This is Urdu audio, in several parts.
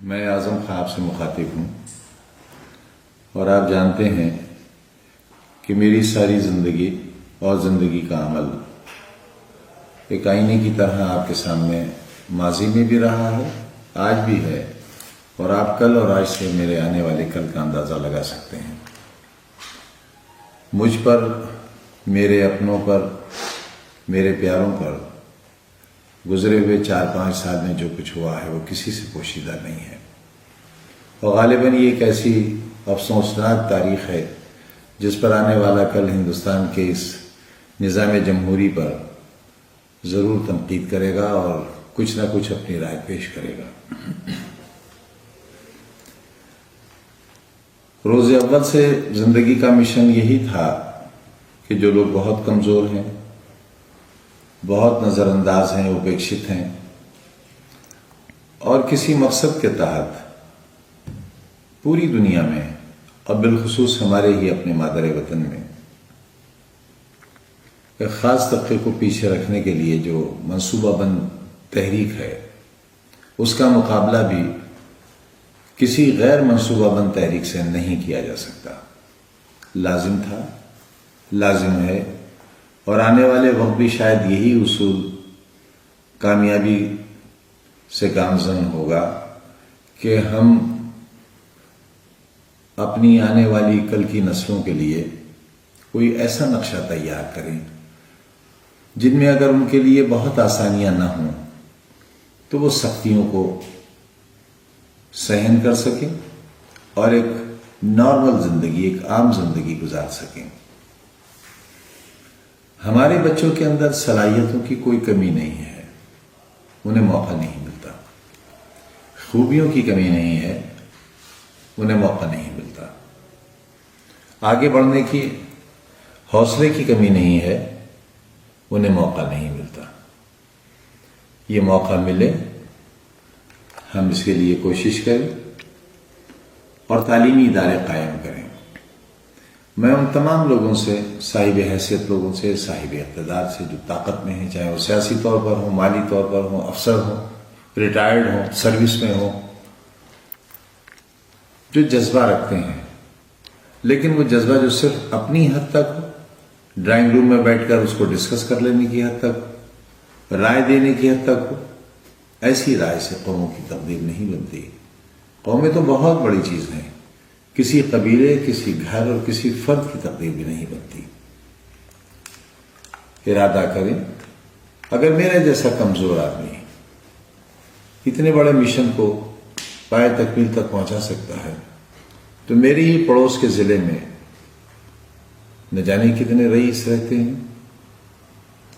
میں اعظم خان آپ سے مخاطب ہوں اور آپ جانتے ہیں کہ میری ساری زندگی اور زندگی کا عمل ایک آئینے کی طرح آپ کے سامنے ماضی میں بھی رہا ہے، آج بھی ہے، اور آپ کل اور آج سے میرے آنے والے کل کا اندازہ لگا سکتے ہیں۔ مجھ پر، میرے اپنوں پر، میرے پیاروں پر گزرے ہوئے 4-5 سال میں جو کچھ ہوا ہے وہ کسی سے پوشیدہ نہیں ہے، اور غالباً یہ ایک ایسی افسوسناک تاریخ ہے جس پر آنے والا کل ہندوستان کے اس نظام جمہوری پر ضرور تنقید کرے گا اور کچھ نہ کچھ اپنی رائے پیش کرے گا۔ روز اول سے زندگی کا مشن یہی تھا کہ جو لوگ بہت کمزور ہیں، بہت نظر انداز ہیں، اپیکشت ہیں، اور کسی مقصد کے تحت پوری دنیا میں اور بالخصوص ہمارے ہی اپنے مادر وطن میں ایک خاص طبقے کو پیچھے رکھنے کے لیے جو منصوبہ بند تحریک ہے، اس کا مقابلہ بھی کسی غیر منصوبہ بند تحریک سے نہیں کیا جا سکتا۔ لازم تھا، لازم ہے، اور آنے والے وقت بھی شاید یہی اصول کامیابی سے گامزن ہوگا کہ ہم اپنی آنے والی کل کی نسلوں کے لیے کوئی ایسا نقشہ تیار کریں جن میں اگر ان کے لیے بہت آسانیاں نہ ہوں تو وہ سختیوں کو سہن کر سکیں اور ایک نارمل زندگی، ایک عام زندگی گزار سکیں۔ ہمارے بچوں کے اندر صلاحیتوں کی کوئی کمی نہیں ہے، انہیں موقع نہیں ملتا، خوبیوں کی کمی نہیں ہے، انہیں موقع نہیں ملتا، آگے بڑھنے کی حوصلے کی کمی نہیں ہے، انہیں موقع نہیں ملتا۔ یہ موقع ملے، ہم اس کے لیے کوشش کریں اور تعلیمی ادارے قائم کریں۔ میں ان تمام لوگوں سے، صاحب حیثیت لوگوں سے، صاحب اقتدار سے جو طاقت میں ہیں، چاہے وہ سیاسی طور پر ہوں، مالی طور پر ہوں، افسر ہوں، ریٹائرڈ ہوں، سروس میں ہوں، جو جذبہ رکھتے ہیں، لیکن وہ جذبہ جو صرف اپنی حد تک ہو، ڈرائنگ روم میں بیٹھ کر اس کو ڈسکس کر لینے کی حد تک، رائے دینے کی حد تک ہو، ایسی رائے سے قوموں کی تقدیر نہیں بنتی۔ قومیں تو بہت بڑی چیز ہیں، کسی قبیلے، کسی گھر اور کسی فرد کی تقدیر بھی نہیں بنتی۔ ارادہ کریں، اگر میرے جیسا کمزور آدمی اتنے بڑے مشن کو پائے تکمیل تک پہنچا سکتا ہے تو میری ہی پڑوس کے ضلع میں نہ جانے کتنے رئیس رہتے ہیں،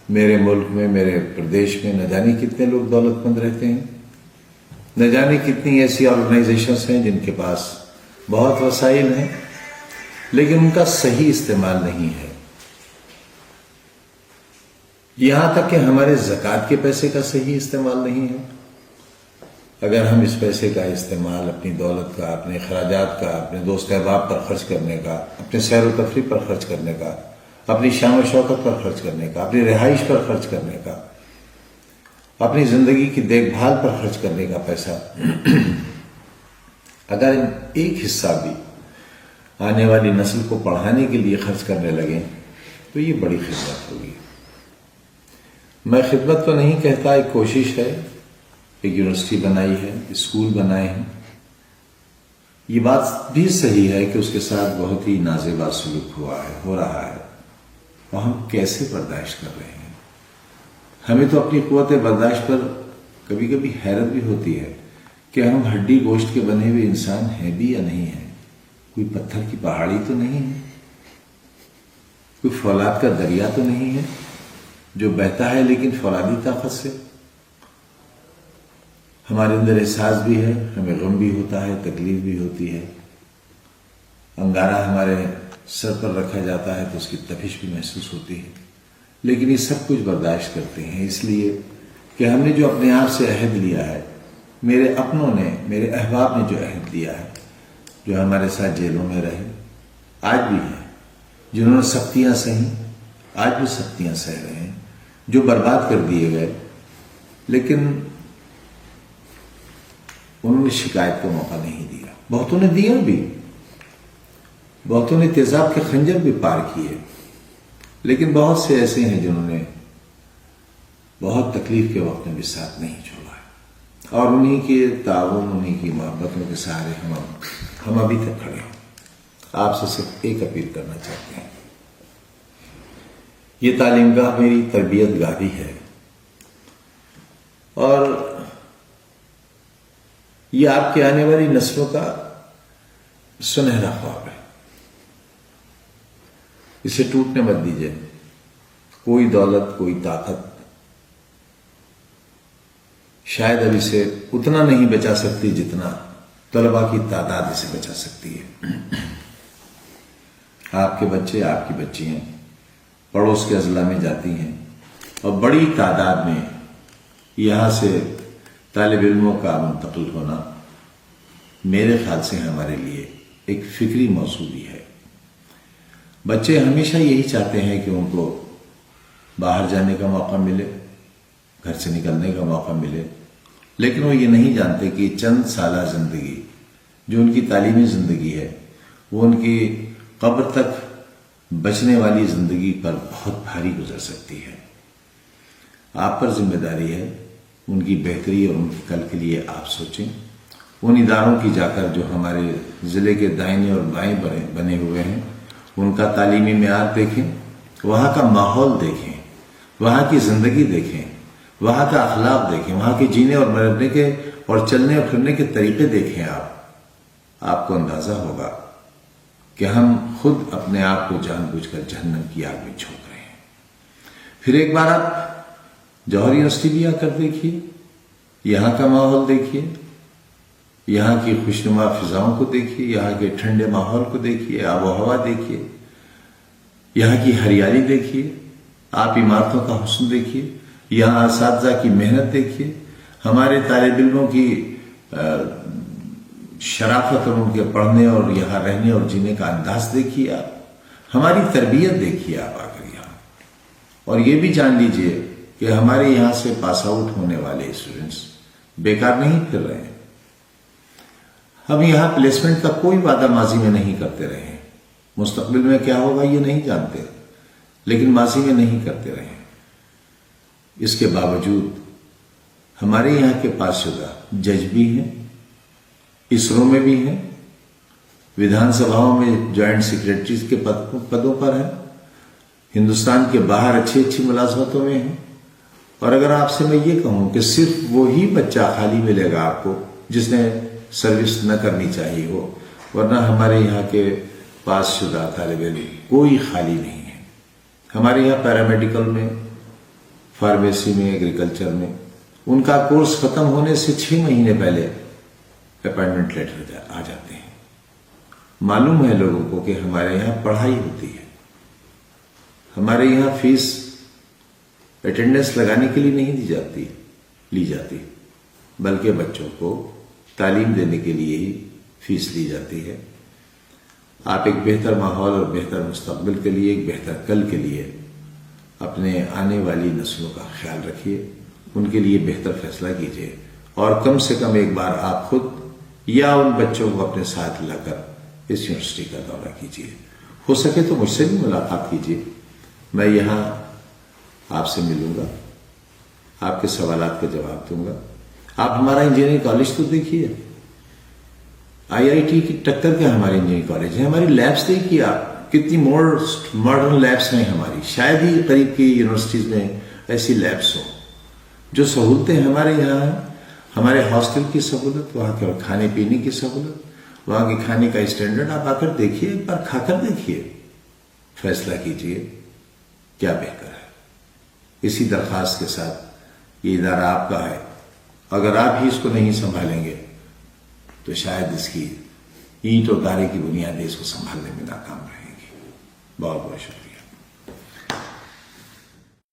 میرے ملک میں، میرے پردیش میں نہ جانے کتنے لوگ دولت مند رہتے ہیں، نہ جانے کتنی ایسی آرگنائزیشنز ہیں جن کے پاس بہت وسائل ہیں لیکن ان کا صحیح استعمال نہیں ہے۔ یہاں تک کہ ہمارے زکوٰۃ کے پیسے کا صحیح استعمال نہیں ہے۔ اگر ہم اس پیسے کا استعمال اپنی دولت کا، اپنے اخراجات کا، اپنے دوست احباب پر خرچ کرنے کا، اپنے سیر و تفریح پر خرچ کرنے کا، اپنی شان و شوکت پر خرچ کرنے کا، اپنی رہائش پر خرچ کرنے کا، اپنی زندگی کی دیکھ بھال پر خرچ کرنے کا پیسہ اگر ایک حصہ بھی آنے والی نسل کو پڑھانے کے لیے خرچ کرنے لگیں تو یہ بڑی خدمت ہوگی۔ میں خدمت تو نہیں کہتا، ایک کوشش ہے، ایک یونیورسٹی بنائی ہے، اسکول بنائے ہیں، یہ بات بھی صحیح ہے کہ اس کے ساتھ بہت ہی نازیبا سلوک ہو رہا ہے، اور ہم کیسے برداشت کر رہے ہیں۔ ہمیں تو اپنی قوت برداشت پر کبھی کبھی حیرت بھی ہوتی ہے کہ ہم ہڈی گوشت کے بنے ہوئے انسان ہیں بھی یا نہیں ہیں، کوئی پتھر کی پہاڑی تو نہیں ہے، کوئی فولاد کا دریا تو نہیں ہے جو بہتا ہے لیکن فولادی طاقت سے۔ ہمارے اندر احساس بھی ہے، ہمیں غم بھی ہوتا ہے، تکلیف بھی ہوتی ہے، انگارہ ہمارے سر پر رکھا جاتا ہے تو اس کی تپش بھی محسوس ہوتی ہے، لیکن یہ سب کچھ برداشت کرتے ہیں اس لیے کہ ہم نے جو اپنے آپ سے عہد لیا ہے، میرے اپنوں نے، میرے احباب نے جو عہد لیا ہے، جو ہمارے ساتھ جیلوں میں رہے، آج بھی ہیں، جنہوں نے سختیاں سہیں، آج بھی سختیاں سہ رہے ہیں، جو برباد کر دیے گئے، لیکن انہوں نے شکایت کا موقع نہیں دیا. بہتوں نے دیا بھی، بہتوں نے تیزاب کے خنجر بھی پار کیے، لیکن بہت سے ایسے ہیں جنہوں نے بہت تکلیف کے وقت میں بھی ساتھ نہیں چھوڑا ہے، اور انہی کے تعاون، انہی کی محبتوں کے سہارے ہم ابھی تک کھڑے ہیں. آپ سے صرف ایک اپیل کرنا چاہتے ہیں. یہ تعلیم گاہ میری تربیت گاہ بھی ہے، اور یہ آپ کے آنے والی نسلوں کا سنہرا خواب ہے. اسے ٹوٹنے مت دیجیے. کوئی دولت، کوئی طاقت شاید اب اسے اتنا نہیں بچا سکتی جتنا طلباء کی تعداد اسے بچا سکتی ہے. آپ کے بچے، آپ کی بچیاں پڑوس کے اضلاع میں جاتی ہیں، اور بڑی تعداد میں یہاں سے طالب علموں کا منتقل ہونا میرے خیال سے ہمارے لیے ایک فکری موضوع بھی ہے. بچے ہمیشہ یہی چاہتے ہیں کہ ان کو باہر جانے کا موقع ملے، گھر سے نکلنے کا موقع ملے، لیکن وہ یہ نہیں جانتے کہ چند سالہ زندگی جو ان کی تعلیمی زندگی ہے وہ ان کی قبر تک بچنے والی زندگی پر بہت بھاری گزر سکتی ہے. آپ پر ذمہ داری ہے ان کی بہتری اور ان کے کل کے لیے آپ سوچیں. ان اداروں کی جا کر جو ہمارے ضلع کے دائیں اور بائیں بنے ہوئے ہیں ان کا تعلیمی معیار دیکھیں، وہاں کا ماحول دیکھیں، وہاں کی زندگی دیکھیں، وہاں کا اخلاق دیکھیں، وہاں کے جینے اور مرنے کے اور چلنے اور پھرنے کے طریقے دیکھیں. آپ کو اندازہ ہوگا کہ ہم خود اپنے آپ کو جان بوجھ کر جہنم کی آگ میں جھونک رہے ہیں. پھر ایک بار آپ جوہر یونیورسٹی بھی آ کر دیکھیے، یہاں کا ماحول دیکھیے، یہاں کی خوشنما فضاؤں کو دیکھیے، یہاں کے ٹھنڈے ماحول کو دیکھیے، آب و ہوا دیکھیے، یہاں کی ہریالی دیکھیے، آپ عمارتوں کا حسن دیکھیے، یہاں اساتذہ کی محنت دیکھیے، ہمارے طالب علموں کی شرافت اور ان کے پڑھنے اور یہاں رہنے اور جینے کا انداز دیکھیے، آپ ہماری تربیت دیکھیے آپ آ کر یہاں. اور یہ بھی جان لیجئے کہ ہمارے یہاں سے پاس آؤٹ ہونے والے اسٹوڈنٹس بیکار نہیں پھر رہے ہیں. ہم یہاں پلیسمنٹ کا کوئی وعدہ ماضی میں نہیں کرتے رہے ہیں. مستقبل میں کیا ہوگا یہ نہیں جانتے، لیکن ماضی میں نہیں کرتے رہے. اس کے باوجود ہمارے یہاں کے پاس شدہ جج بھی ہیں، اسرو میں بھی ہیں، ودھان سبھاؤں میں جوائنٹ سیکریٹریز کے پدوں پر ہیں، ہندوستان کے باہر اچھی ملازمتوں میں ہیں. اور اگر آپ سے میں یہ کہوں کہ صرف وہی بچہ خالی ملے گا آپ کو جس نے سروس نہ کرنی چاہیے ہو، ورنہ ہمارے یہاں کے پاس شدہ طالب علم کوئی خالی نہیں ہے. ہمارے یہاں پیرامیڈیکل میں، فارمیسی میں، ایگریکلچر میں ان کا کورس ختم ہونے سے 6 مہینے پہلے اپائنٹمنٹ لیٹر آ جاتے ہیں. معلوم ہے لوگوں کو کہ ہمارے یہاں پڑھائی ہوتی ہے. ہمارے یہاں فیس اٹینڈنس لگانے کے لیے نہیں لی جاتی بلکہ بچوں کو تعلیم دینے کے لیے ہی فیس لی جاتی ہے. آپ ایک بہتر ماحول اور بہتر مستقبل کے لیے، ایک بہتر کل کے لیے اپنے آنے والی نسلوں کا خیال رکھیے، ان کے لیے بہتر فیصلہ کیجیے، اور کم سے کم ایک بار آپ خود یا ان بچوں کو اپنے ساتھ لا کر اس یونیورسٹی کا دورہ کیجیے. ہو سکے تو مجھ سے بھی ملاقات کیجیے. میں یہاں آپ سے ملوں گا، آپ کے سوالات کا جواب دوں گا. آپ ہمارا انجینئرنگ کالج تو دیکھیے، IIT کی ٹکر کے ہمارے انجینئرنگ کالج ہیں. ہماری لیبس دیکھیے آپ، کتنی ماڈرن لیبس ہیں ہماری. شاید ہی قریب کی یونیورسٹیز میں ایسی لیبس ہوں. جو سہولتیں ہمارے یہاں ہیں، ہمارے ہاسٹل کی سہولت، وہاں کے کھانے پینے کی سہولت، وہاں کے کھانے کا اسٹینڈرڈ آپ آ کر دیکھیے، ایک بار کھا کر دیکھیے، فیصلہ کیجیے کیا بہتر ہے. اسی درخواست کے ساتھ یہ ادارہ آپ کا ہے. اگر آپ ہی اس کو نہیں سنبھالیں گے تو شاید اس کی اینٹ اور تارے کی بنیادیں اس کو سنبھالنے میں ناکام رہیں گی. بہت بہت شکریہ.